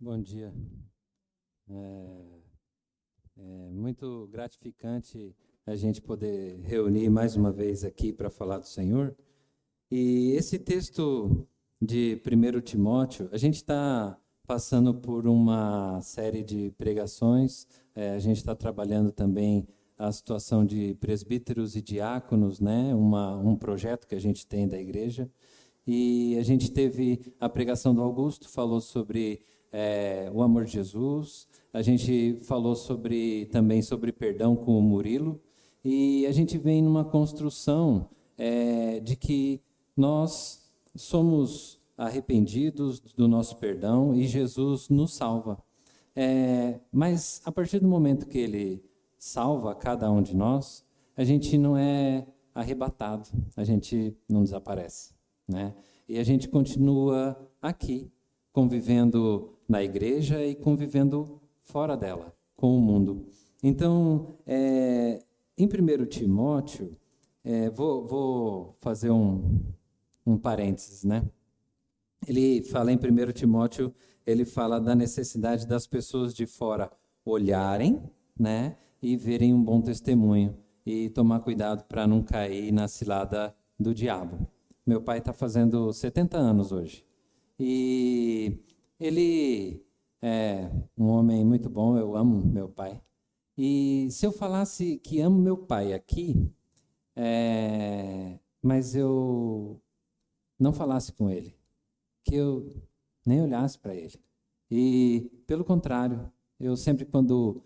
Bom dia. É muito gratificante a gente poder reunir mais uma vez aqui para falar do Senhor. E esse texto de 1 Timóteo, a gente está passando por uma série de pregações, a gente está trabalhando também a situação de presbíteros e diáconos, né? Um projeto que a gente tem da igreja. E a gente teve a pregação do Augusto, falou sobre o amor de Jesus, a gente falou também sobre perdão com o Murilo, e a gente vem numa construção de que nós somos arrependidos do nosso perdão e Jesus nos salva. Mas a partir do momento que Ele salva cada um de nós, a gente não é arrebatado, a gente não desaparece, né? E a gente continua aqui, convivendo na igreja e convivendo fora dela, com o mundo. Então, em 1 Timóteo, vou fazer um parênteses, né? Ele fala em 1 Timóteo, ele fala da necessidade das pessoas de fora olharem, né, e verem um bom testemunho e tomar cuidado para não cair na cilada do diabo. Meu pai está fazendo 70 anos hoje e ele é um homem muito bom, eu amo meu pai. E se eu falasse que amo meu pai aqui, mas eu não falasse com ele, que eu nem olhasse para ele. E, pelo contrário, eu sempre, quando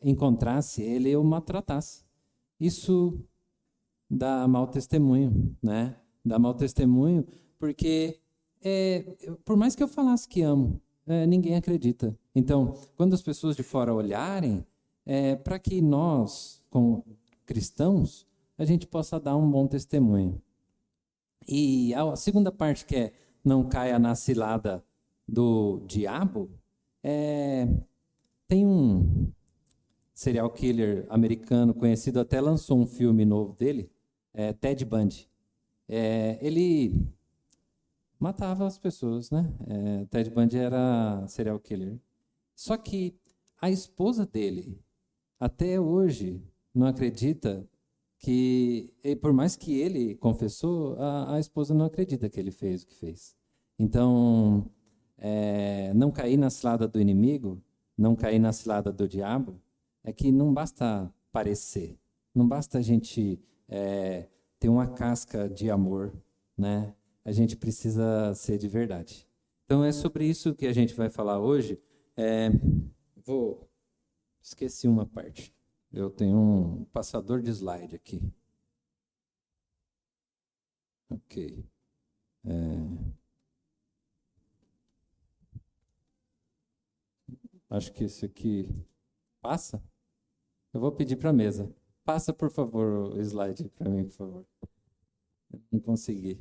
encontrasse ele, eu maltratasse. Isso dá mau testemunho, né? Dá mau testemunho porque, por mais que eu falasse que amo, ninguém acredita. Então, quando as pessoas de fora olharem, para que nós, como cristãos, a gente possa dar um bom testemunho. E a segunda parte, que é não caia na cilada do diabo, tem um serial killer americano conhecido, até lançou um filme novo dele, Ted Bundy. Ele matava as pessoas, né? Ted Bundy era serial killer. Só que a esposa dele, até hoje, não acredita que, por mais que ele confessou, a esposa não acredita que ele fez o que fez. Então, não cair na cilada do inimigo, não cair na cilada do diabo, é que não basta parecer, não basta a gente ter uma casca de amor, né? A gente precisa ser de verdade. Então, é sobre isso que a gente vai falar hoje. Esqueci uma parte. Eu tenho um passador de slide aqui. Ok. Acho que esse aqui passa. Eu vou pedir para a mesa. Passa, por favor, o slide para mim, por favor. Eu não consegui.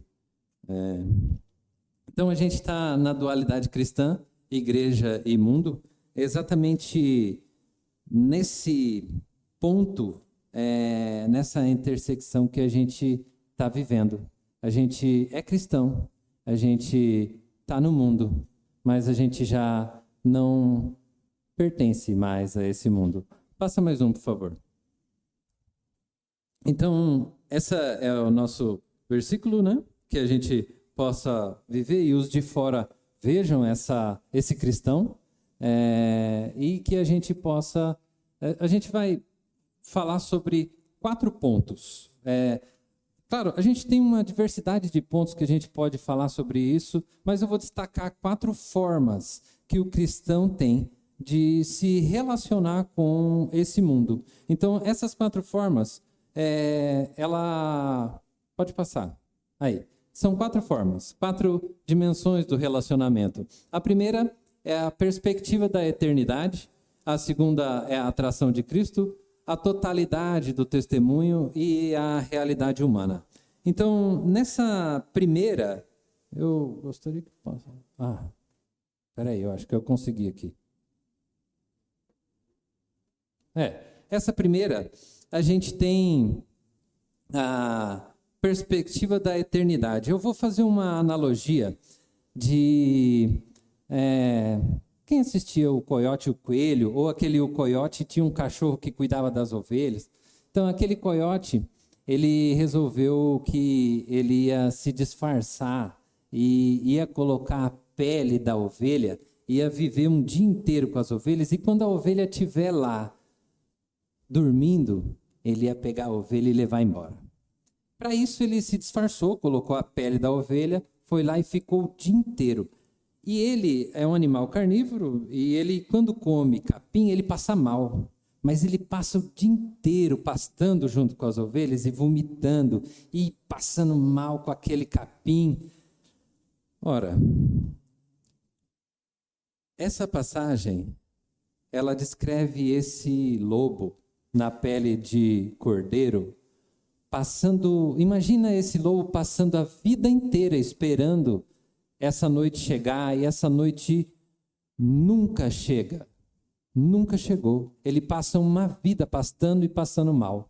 Então, a gente está na dualidade cristã, igreja e mundo, exatamente nesse ponto, nessa intersecção que a gente está vivendo. A gente é cristão, a gente está no mundo, mas a gente já não pertence mais a esse mundo. Passa mais um, por favor. Então, esse é o nosso versículo, né? Que a gente possa viver e os de fora vejam esse cristão, e que a gente possa... A gente vai falar sobre 4 pontos. Claro, a gente tem uma diversidade de pontos que a gente pode falar sobre isso, mas eu vou destacar 4 formas que o cristão tem de se relacionar com esse mundo. Então, essas 4 formas, ela... Pode passar. Aí. São 4 formas, 4 dimensões do relacionamento. A primeira é a perspectiva da eternidade, a segunda é a atração de Cristo, a totalidade do testemunho e a realidade humana. Então, nessa primeira, eu gostaria que... Espera aí, eu acho que eu consegui aqui. Essa primeira, a gente tem a perspectiva da eternidade. Eu vou fazer uma analogia de Quem assistia o Coiote e o Coelho, ou o Coiote tinha um cachorro que cuidava das ovelhas. Então, aquele coiote, ele resolveu que ele ia se disfarçar e ia colocar a pele da ovelha, ia viver um dia inteiro com as ovelhas, e quando a ovelha estiver lá, dormindo, ele ia pegar a ovelha e levar embora. Para isso, ele se disfarçou, colocou a pele da ovelha, foi lá e ficou o dia inteiro. E ele é um animal carnívoro, e ele, quando come capim, ele passa mal. Mas ele passa o dia inteiro pastando junto com as ovelhas e vomitando e passando mal com aquele capim. Ora, essa passagem, ela descreve esse lobo na pele de cordeiro, imagina esse lobo passando a vida inteira esperando essa noite chegar, e essa noite nunca chega. Nunca chegou. Ele passa uma vida pastando e passando mal.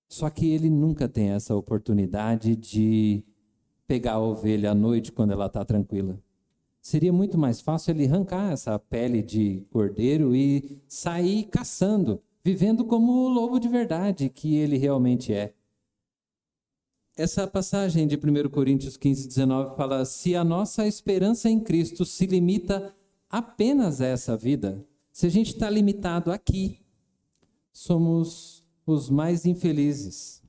Só que ele nunca tem essa oportunidade de pegar a ovelha à noite quando ela está tranquila. Seria muito mais fácil ele arrancar essa pele de cordeiro e sair caçando, vivendo como o lobo de verdade que ele realmente é. Essa passagem de 1 Coríntios 15, 19 fala: se a nossa esperança em Cristo se limita apenas a essa vida, se a gente está limitado aqui, somos os mais infelizes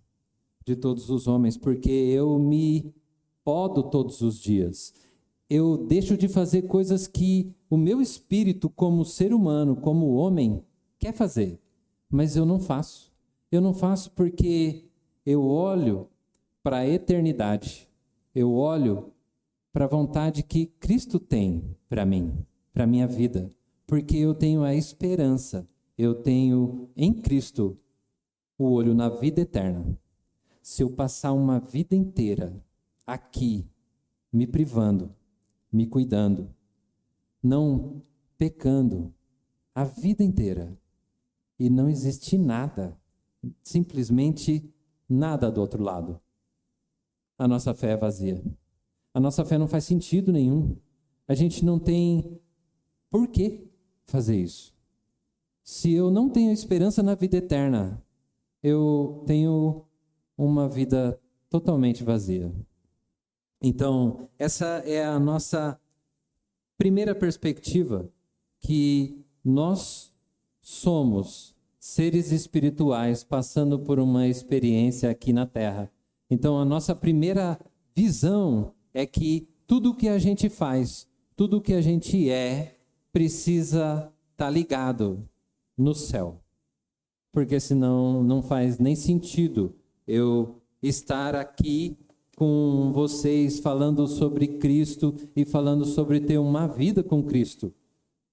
de todos os homens, porque eu me podo todos os dias. Eu deixo de fazer coisas que o meu espírito, como ser humano, como homem, quer fazer, mas eu não faço. Eu não faço porque eu olho para a eternidade. Eu olho para a vontade que Cristo tem para mim, para a minha vida. Porque eu tenho a esperança, eu tenho em Cristo o olho na vida eterna. Se eu passar uma vida inteira aqui, me privando, me cuidando, não pecando, a vida inteira, e não existe nada, simplesmente nada do outro lado, a nossa fé é vazia. A nossa fé não faz sentido nenhum. A gente não tem por que fazer isso. Se eu não tenho esperança na vida eterna, eu tenho uma vida totalmente vazia. Então, essa é a nossa primeira perspectiva, que nós somos seres espirituais passando por uma experiência aqui na Terra. Então, a nossa primeira visão é que tudo o que a gente faz, tudo o que a gente é, precisa estar ligado no céu. Porque senão não faz nem sentido eu estar aqui com vocês falando sobre Cristo e falando sobre ter uma vida com Cristo.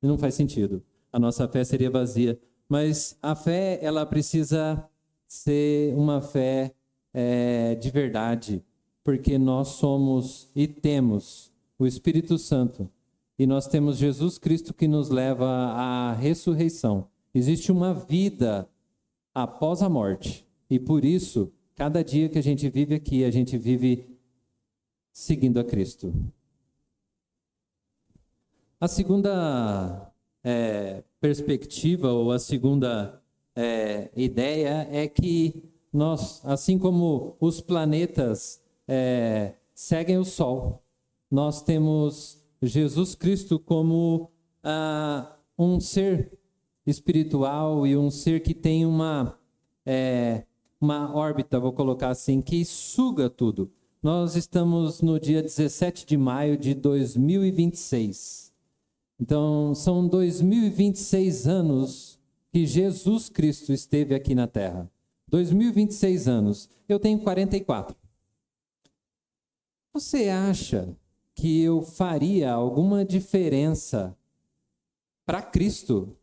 Não faz sentido. A nossa fé seria vazia. Mas a fé, ela precisa ser uma fé de verdade, porque nós somos e temos o Espírito Santo, e nós temos Jesus Cristo que nos leva à ressurreição. Existe uma vida após a morte, e por isso, cada dia que a gente vive aqui, a gente vive seguindo a Cristo. A segunda perspectiva, ou a segunda ideia, é que nós, assim como os planetas seguem o Sol, nós temos Jesus Cristo como um ser espiritual e um ser que tem uma órbita, vou colocar assim, que suga tudo. Nós estamos no dia 17 de maio de 2026. Então, são 2026 anos que Jesus Cristo esteve aqui na Terra. 2026 anos. Eu tenho 44. Você acha que eu faria alguma diferença para Cristo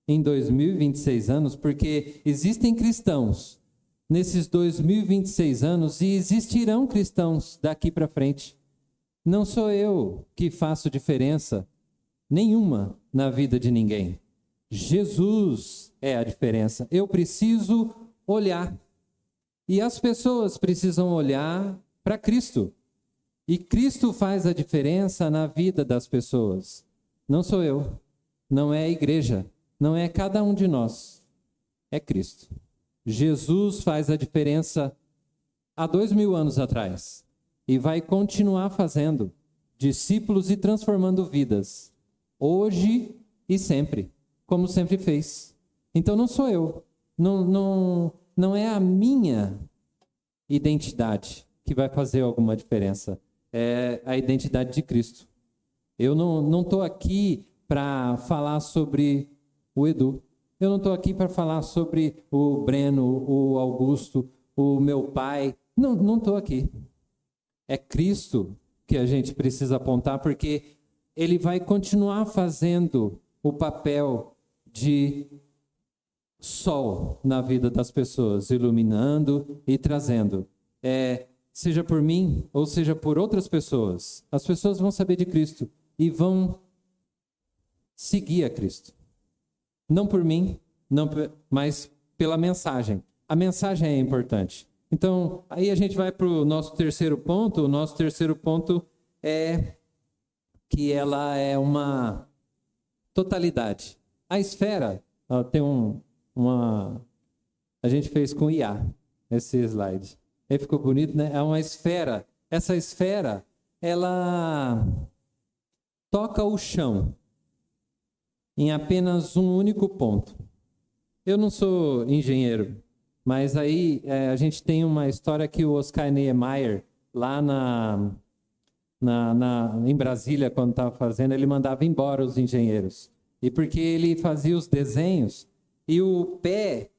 em 2026 anos? Porque existem cristãos nesses 2026 anos e existirão cristãos daqui para frente. Não sou eu que faço diferença nenhuma na vida de ninguém. Jesus é a diferença. Eu preciso olhar. E as pessoas precisam olhar para Cristo. E Cristo faz a diferença na vida das pessoas. Não sou eu, não é a igreja, não é cada um de nós, é Cristo. Jesus faz a diferença há 2000 anos atrás e vai continuar fazendo discípulos e transformando vidas, hoje e sempre, como sempre fez. Então não sou eu, não é a minha identidade que vai fazer alguma diferença, é a identidade de Cristo. Eu não estou aqui para falar sobre o Edu, eu não estou aqui para falar sobre o Breno, o Augusto, o meu pai, não estou aqui. É Cristo que a gente precisa apontar, porque ele vai continuar fazendo o papel de sol na vida das pessoas, iluminando e trazendo. Seja por mim ou seja por outras pessoas, as pessoas vão saber de Cristo e vão seguir a Cristo. Não por mim, mas pela mensagem. A mensagem é importante. Então, aí a gente vai para o nosso terceiro ponto. O nosso terceiro ponto é que ela é uma totalidade. A esfera, tem a gente fez com IA, esse slide. Aí ficou bonito, né? É uma esfera. Essa esfera, ela toca o chão em apenas um único ponto. Eu não sou engenheiro, mas aí a gente tem uma história que o Oscar Niemeyer, lá em Brasília, quando estava fazendo, ele mandava embora os engenheiros. E porque ele fazia os desenhos, e o pé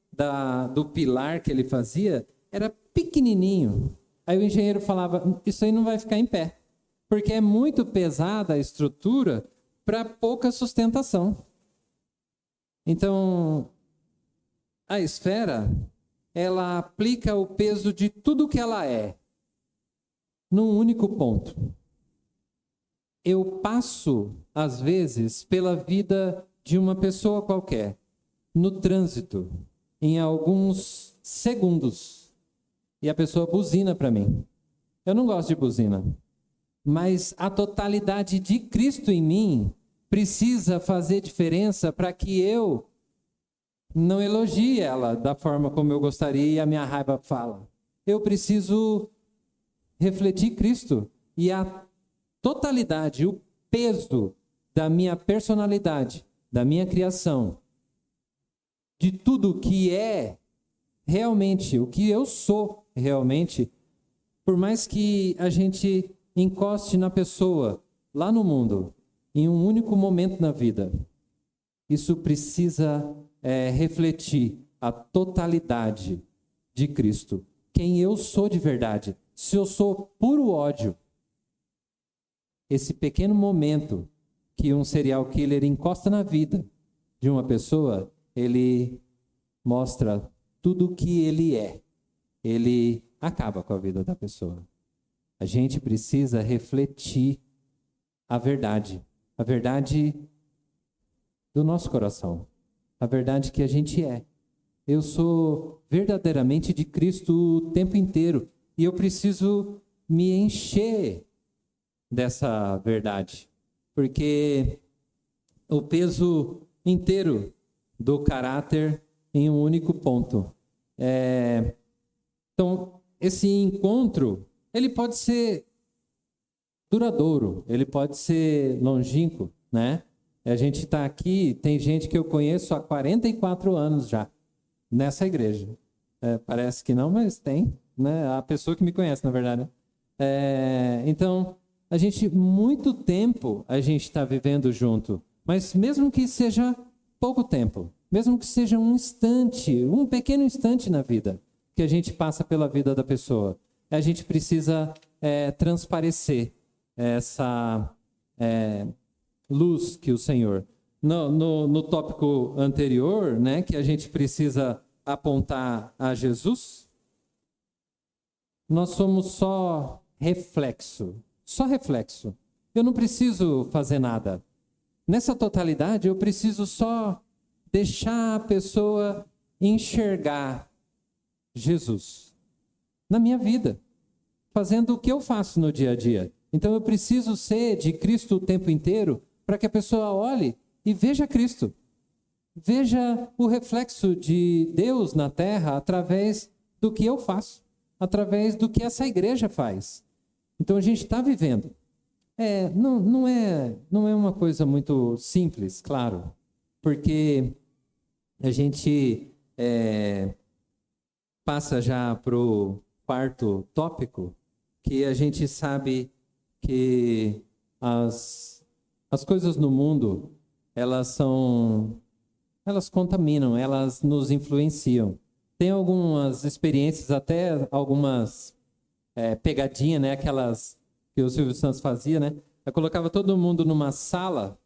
do pilar que ele fazia era pequenininho. Aí o engenheiro falava, isso aí não vai ficar em pé, porque é muito pesada a estrutura para pouca sustentação. Então, a esfera, ela aplica o peso de tudo que ela é num único ponto. Eu passo, às vezes, pela vida de uma pessoa qualquer, no trânsito, em alguns segundos, e a pessoa buzina para mim. Eu não gosto de buzina, mas a totalidade de Cristo em mim precisa fazer diferença para que eu não elogie ela da forma como eu gostaria e a minha raiva fala. Eu preciso refletir Cristo e a totalidade, o peso da minha personalidade, da minha criação, de tudo que é realmente, o que eu sou realmente, por mais que a gente encoste na pessoa, lá no mundo, em um único momento na vida, isso precisa refletir a totalidade de Cristo. Quem eu sou de verdade. Se eu sou puro ódio, esse pequeno momento que um serial killer encosta na vida de uma pessoa, ele mostra tudo o que ele é. Ele acaba com a vida da pessoa. A gente precisa refletir a verdade do nosso coração, a verdade que a gente é. Eu sou verdadeiramente de Cristo o tempo inteiro e eu preciso me encher dessa verdade, porque o peso inteiro do caráter em um único ponto. Então, esse encontro, ele pode ser duradouro, ele pode ser longínquo, né? A gente está aqui, tem gente que eu conheço há 44 anos já, nessa igreja. Parece que não, mas tem, né? A pessoa que me conhece, na verdade. Então, muito tempo a gente está vivendo junto, mas mesmo que seja pouco tempo, mesmo que seja um instante, um pequeno instante na vida, que a gente passa pela vida da pessoa, a gente precisa transparecer essa luz que o Senhor... No tópico anterior, né, que a gente precisa apontar a Jesus, nós somos só reflexo. Eu não preciso fazer nada. Nessa totalidade, eu preciso só deixar a pessoa enxergar Jesus na minha vida, fazendo o que eu faço no dia a dia. Então eu preciso ser de Cristo o tempo inteiro para que a pessoa olhe e veja Cristo. Veja o reflexo de Deus na terra através do que eu faço, através do que essa igreja faz. Então a gente está vivendo. Não é uma coisa muito simples, claro, porque a gente passa já para o quarto tópico, que a gente sabe que as coisas no mundo, elas contaminam, elas nos influenciam. Tem algumas experiências, até algumas pegadinhas, né? Aquelas que o Silvio Santos fazia, né? Eu colocava todo mundo numa sala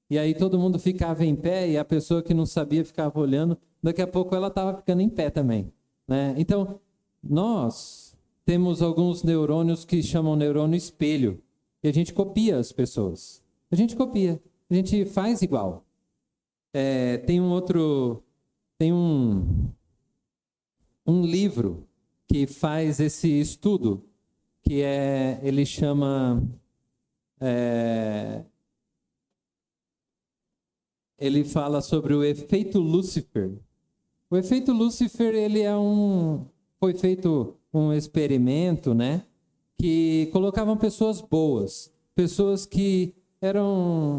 e aí todo mundo ficava em pé e a pessoa que não sabia ficava olhando. Daqui a pouco ela estava ficando em pé também, né? Então, nós temos alguns neurônios que chamam neurônio espelho e a gente copia as pessoas. A gente copia, a gente faz igual. Tem um livro que faz esse estudo, que ele chama, ele fala sobre o efeito Lúcifer. O efeito Lúcifer, foi feito um experimento, né, que colocavam pessoas boas, pessoas que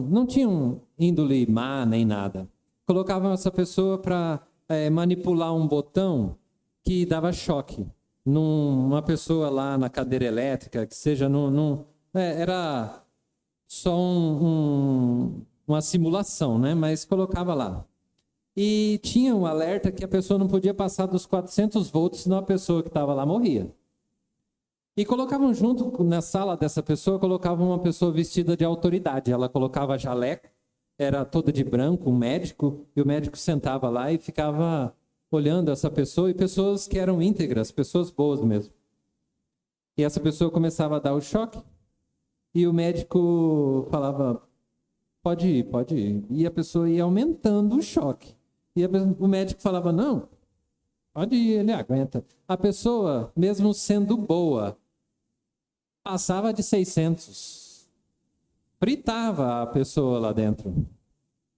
não tinham índole má nem nada. Colocavam essa pessoa para manipular um botão que dava choque. Uma pessoa lá na cadeira elétrica, que seja, era só uma simulação, né? Mas colocava lá. E tinha um alerta que a pessoa não podia passar dos 400 volts, senão a pessoa que estava lá morria. E colocavam junto, na sala dessa pessoa, colocavam uma pessoa vestida de autoridade. Ela colocava jaleco, era toda de branco, um médico, e o médico sentava lá e ficava olhando essa pessoa, e pessoas que eram íntegras, pessoas boas mesmo. E essa pessoa começava a dar o choque, e o médico falava, pode ir. E a pessoa ia aumentando o choque. E o médico falava, não, pode ir, ele aguenta. A pessoa, mesmo sendo boa, passava de 600. Fritava a pessoa lá dentro.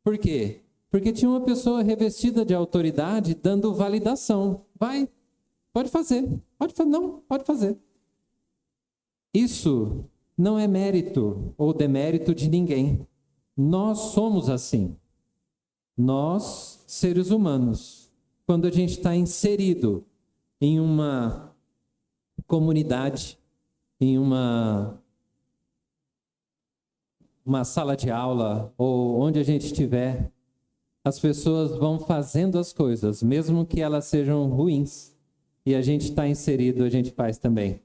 Por quê? Porque tinha uma pessoa revestida de autoridade dando validação. Vai, pode fazer. Pode fazer. Isso não é mérito ou demérito de ninguém. Nós somos assim. Nós, seres humanos, quando a gente está inserido em uma comunidade, em uma sala de aula ou onde a gente estiver, as pessoas vão fazendo as coisas, mesmo que elas sejam ruins, e a gente está inserido, a gente faz também.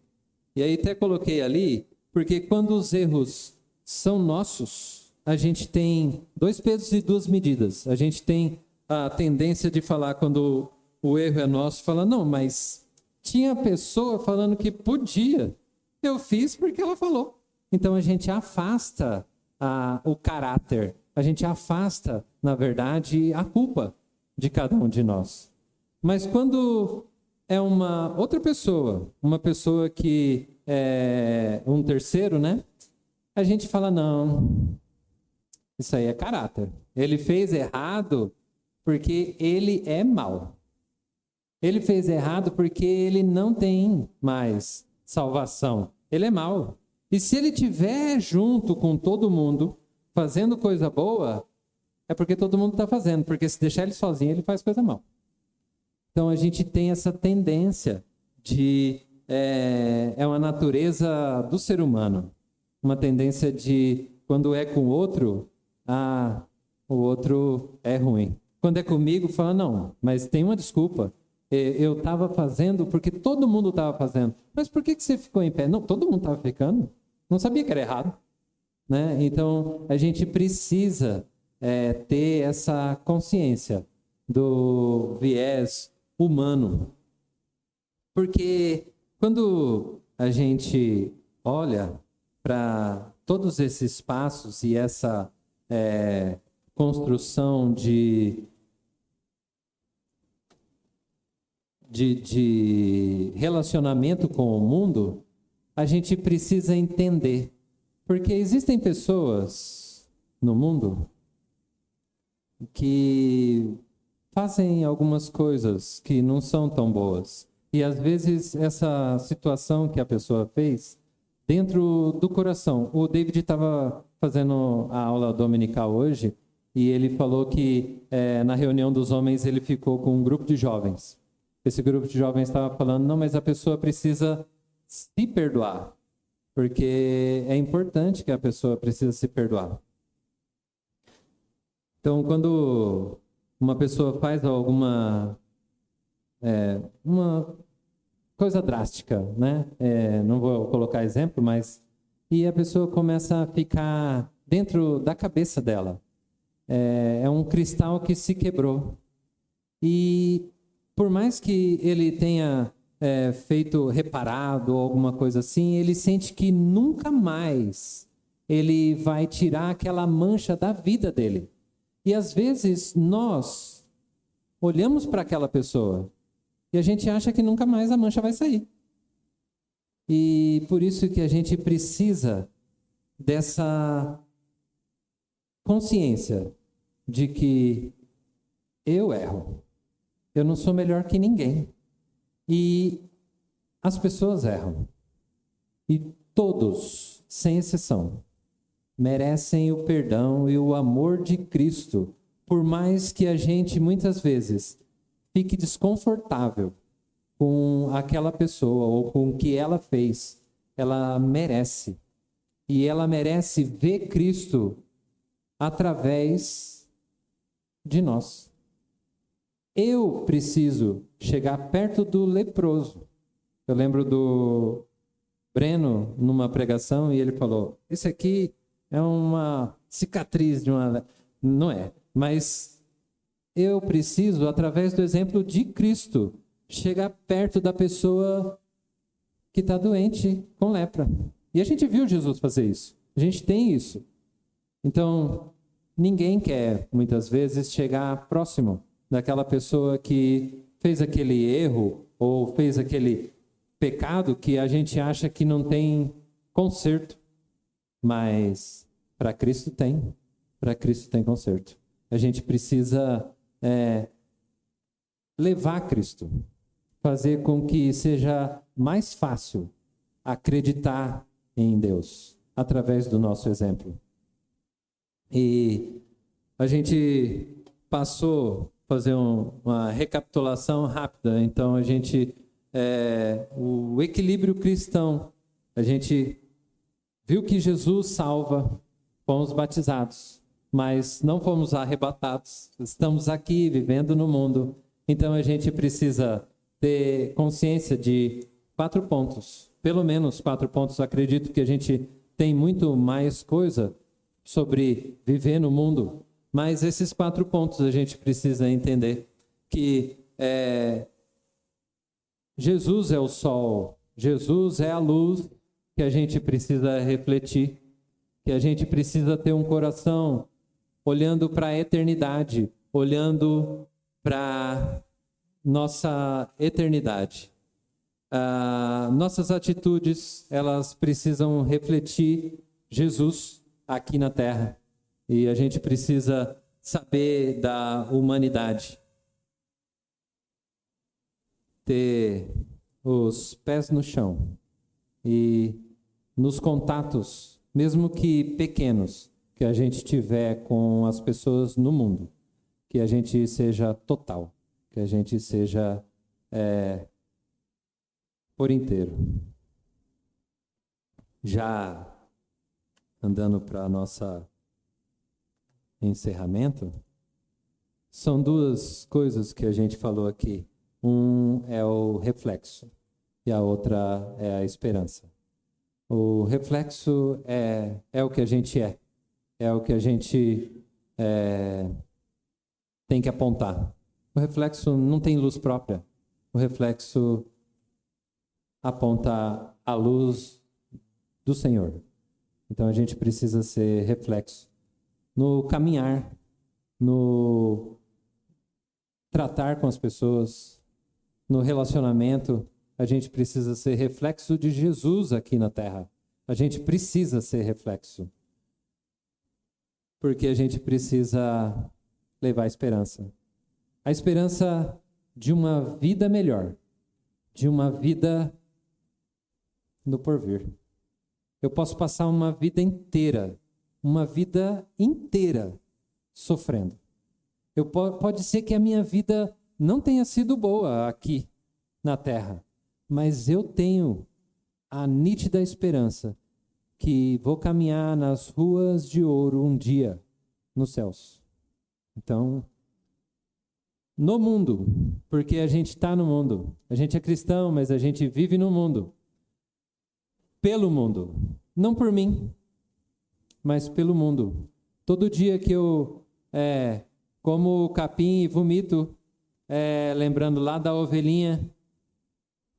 E aí até coloquei ali, porque quando os erros são nossos, a gente tem 2 pesos e 2 medidas. A gente tem a tendência de falar, quando o erro é nosso, falar, não, mas tinha pessoa falando que podia. Eu fiz porque ela falou. Então a gente afasta o caráter, a gente afasta, na verdade, a culpa de cada um de nós. Mas quando é uma outra pessoa, uma pessoa que é um terceiro, né? A gente fala, não, isso aí é caráter. Ele fez errado porque ele é mau. Ele fez errado porque ele não tem mais salvação. Ele é mau. E se ele estiver junto com todo mundo, fazendo coisa boa, é porque todo mundo está fazendo. Porque se deixar ele sozinho, ele faz coisa mal. Então a gente tem essa tendência de... É uma natureza do ser humano. Uma tendência de, quando é com o outro é ruim. Quando é comigo, fala, não, mas tem uma desculpa. Eu estava fazendo porque todo mundo estava fazendo. Mas por que você ficou em pé? Não, todo mundo estava ficando. Não sabia que era errado. Né? Então, a gente precisa ter essa consciência do viés humano. Porque quando a gente olha para todos esses passos e essa construção de relacionamento com o mundo, a gente precisa entender. Porque existem pessoas no mundo que fazem algumas coisas que não são tão boas. E às vezes essa situação que a pessoa fez dentro do coração. O David estava fazendo a aula dominical hoje e ele falou que na reunião dos homens ele ficou com um grupo de jovens. Esse grupo de jovens estava falando, não, mas a pessoa precisa se perdoar, porque é importante que a pessoa precisa se perdoar. Então, quando uma pessoa faz alguma uma coisa drástica, né? Não vou colocar exemplo, mas e a pessoa começa a ficar dentro da cabeça dela. É um cristal que se quebrou. E por mais que ele tenha feito reparado ou alguma coisa assim, ele sente que nunca mais ele vai tirar aquela mancha da vida dele. E às vezes nós olhamos para aquela pessoa e a gente acha que nunca mais a mancha vai sair. E por isso que a gente precisa dessa consciência de que eu erro. Eu não sou melhor que ninguém. E as pessoas erram. E todos, sem exceção, merecem o perdão e o amor de Cristo, por mais que a gente muitas vezes fique desconfortável com aquela pessoa ou com o que ela fez. Ela merece. E ela merece ver Cristo através de nós. Eu preciso chegar perto do leproso. Eu lembro do Breno, numa pregação, e ele falou, esse aqui é uma cicatriz de uma... Não é, mas eu preciso, através do exemplo de Cristo, chegar perto da pessoa que está doente com lepra. E a gente viu Jesus fazer isso. A gente tem isso. Então, ninguém quer, muitas vezes, chegar próximo daquela pessoa que fez aquele erro ou fez aquele pecado que a gente acha que não tem conserto. Mas para Cristo tem. Para Cristo tem conserto. A gente precisa levar Cristo. Fazer com que seja mais fácil acreditar em Deus através do nosso exemplo. E a gente passou a fazer uma recapitulação rápida. Então, a gente, o equilíbrio cristão, a gente viu que Jesus salva, fomos batizados, mas não fomos arrebatados. Estamos aqui, vivendo no mundo. Então, a gente precisa ter consciência de 4 pontos. Pelo menos 4 pontos. Acredito que a gente tem muito mais coisa sobre viver no mundo, mas esses 4 pontos a gente precisa entender que Jesus é o sol, Jesus é a luz que a gente precisa refletir, que a gente precisa ter um coração olhando para a eternidade, olhando para nossa eternidade. Nossas atitudes, elas precisam refletir Jesus aqui na Terra. E a gente precisa saber da humanidade. Ter os pés no chão. E nos contatos, mesmo que pequenos, que a gente tiver com as pessoas no mundo, que a gente seja total, que a gente seja por inteiro. Já andando para nossa encerramento, são 2 coisas que a gente falou aqui. Um é o reflexo e a outra é a esperança. O reflexo é o que a gente é o que a gente tem que apontar. O reflexo não tem luz própria. O reflexo aponta a luz do Senhor. Então a gente precisa ser reflexo no caminhar, no tratar com as pessoas, no relacionamento. A gente precisa ser reflexo de Jesus aqui na Terra. A gente precisa ser reflexo. porque a gente precisa levar a esperança. A esperança de uma vida melhor, de uma vida no porvir. Eu posso passar uma vida inteira sofrendo. Pode ser que a minha vida não tenha sido boa aqui na terra, mas eu tenho a nítida esperança que vou caminhar nas ruas de ouro um dia nos céus. Então, no mundo, porque a gente está no mundo, a gente é cristão, mas a gente vive no mundo, pelo mundo, não por mim, mas pelo mundo. Todo dia que eu como capim e vomito, lembrando lá da ovelhinha,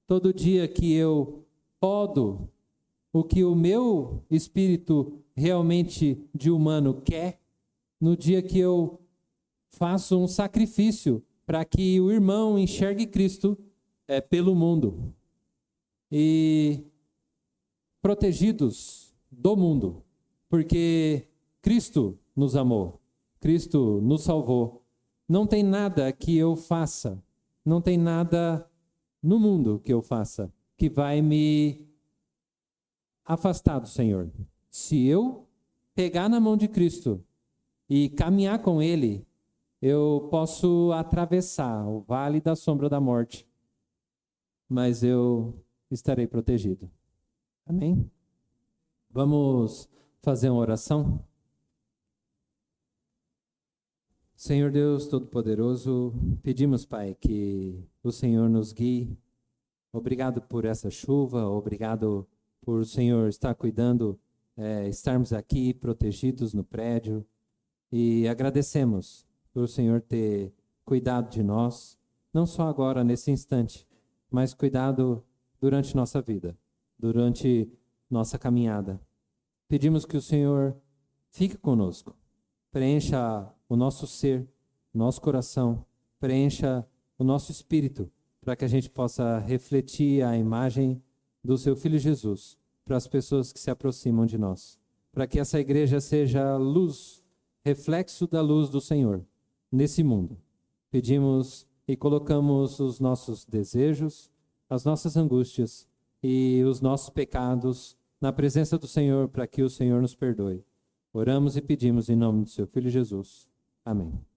todo dia que eu podo o que o meu espírito realmente de humano quer, no dia que eu faço um sacrifício para que o irmão enxergue Cristo pelo mundo. E protegidos do mundo, porque Cristo nos amou, Cristo nos salvou. Não tem nada que eu faça, não tem nada no mundo que eu faça que vai me afastar do Senhor. Se eu pegar na mão de Cristo e caminhar com Ele, eu posso atravessar o vale da sombra da morte, mas eu estarei protegido. Amém? Vamos fazer uma oração? Senhor Deus Todo-Poderoso, pedimos, Pai, que o Senhor nos guie. Obrigado por essa chuva, obrigado por o Senhor estar cuidando, estarmos aqui protegidos no prédio. E agradecemos por o Senhor ter cuidado de nós, não só agora, nesse instante, mas cuidado durante nossa vida, durante nossa caminhada. Pedimos que o Senhor fique conosco, preencha o nosso ser, nosso coração, preencha o nosso espírito, para que a gente possa refletir a imagem do seu Filho Jesus para as pessoas que se aproximam de nós. Para que essa igreja seja luz, reflexo da luz do Senhor nesse mundo. Pedimos e colocamos os nossos desejos, as nossas angústias e os nossos pecados na presença do Senhor para que o Senhor nos perdoe. Oramos e pedimos em nome do seu Filho Jesus. Amém.